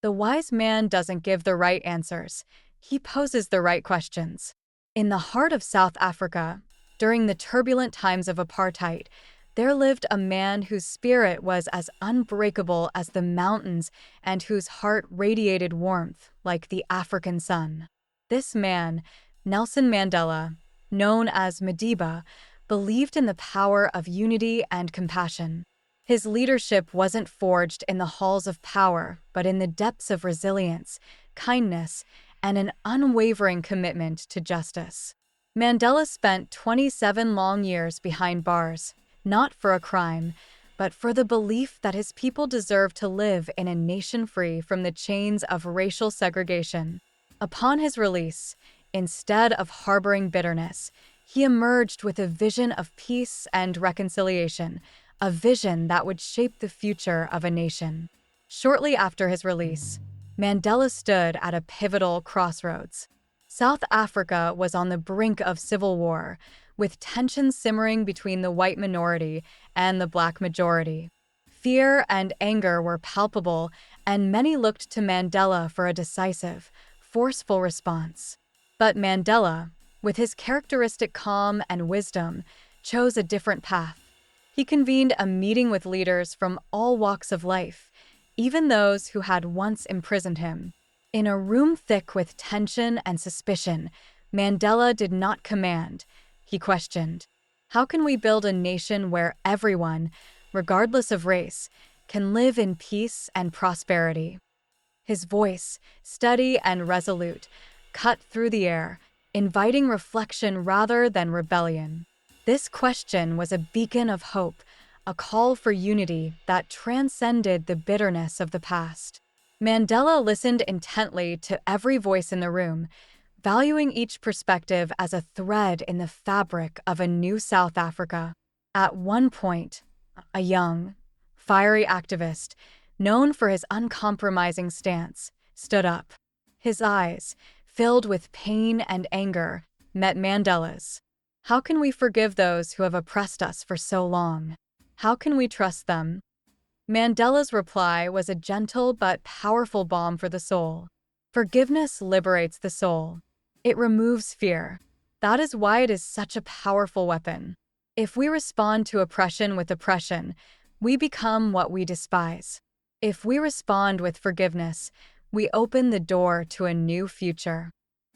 The wise man doesn't give the right answers. He poses the right questions. In the heart of South Africa, during the turbulent times of apartheid, there lived a man whose spirit was as unbreakable as the mountains and whose heart radiated warmth like the African sun. This man, Nelson Mandela, known as Madiba, believed in the power of unity and compassion. His leadership wasn't forged in the halls of power, but in the depths of resilience, kindness, and an unwavering commitment to justice. Mandela spent 27 long years behind bars, not for a crime, but for the belief that his people deserve to live in a nation free from the chains of racial segregation. Upon his release, instead of harboring bitterness, he emerged with a vision of peace and reconciliation, a vision that would shape the future of a nation. Shortly after his release, Mandela stood at a pivotal crossroads. South Africa was on the brink of civil war, with tensions simmering between the white minority and the black majority. Fear and anger were palpable, and many looked to Mandela for a decisive, forceful response. But Mandela, with his characteristic calm and wisdom, chose a different path. He convened a meeting with leaders from all walks of life, even those who had once imprisoned him. In a room thick with tension and suspicion, Mandela did not command. He questioned, "How can we build a nation where everyone, regardless of race, can live in peace and prosperity?" His voice, steady and resolute, cut through the air, inviting reflection rather than rebellion. This question was a beacon of hope, a call for unity that transcended the bitterness of the past. Mandela listened intently to every voice in the room, valuing each perspective as a thread in the fabric of a new South Africa. At one point, a young, fiery activist, known for his uncompromising stance, stood up. His eyes, filled with pain and anger, met Mandela's. "How can we forgive those who have oppressed us for so long? How can we trust them?" Mandela's reply was a gentle but powerful balm for the soul. Forgiveness liberates the soul. It removes fear. That is why it is such a powerful weapon. If we respond to oppression with oppression, we become what we despise. If we respond with forgiveness, we open the door to a new future.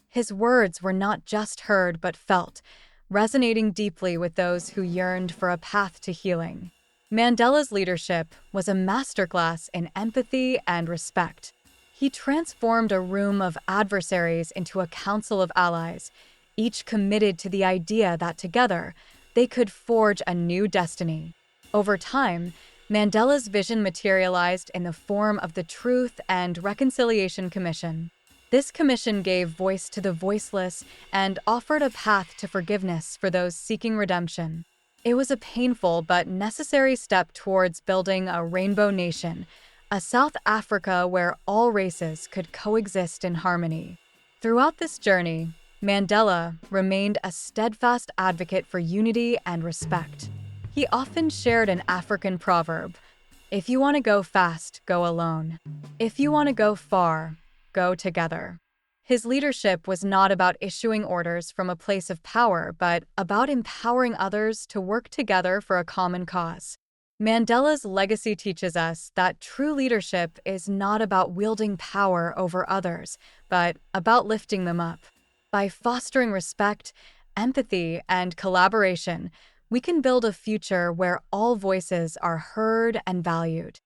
His words were not just heard but felt, resonating deeply with those who yearned for a path to healing. Mandela's leadership was a masterclass in empathy and respect. He transformed a room of adversaries into a council of allies, each committed to the idea that together they could forge a new destiny. Over time, Mandela's vision materialized in the form of the Truth and Reconciliation Commission. This commission gave voice to the voiceless and offered a path to forgiveness for those seeking redemption. It was a painful but necessary step towards building a rainbow nation, a South Africa where all races could coexist in harmony. Throughout this journey, Mandela remained a steadfast advocate for unity and respect. He often shared an African proverb: "If you want to go fast, go alone. If you want to go far, go together." His leadership was not about issuing orders from a place of power, but about empowering others to work together for a common cause. Mandela's legacy teaches us that true leadership is not about wielding power over others, but about lifting them up. By fostering respect, empathy, and collaboration, we can build a future where all voices are heard and valued.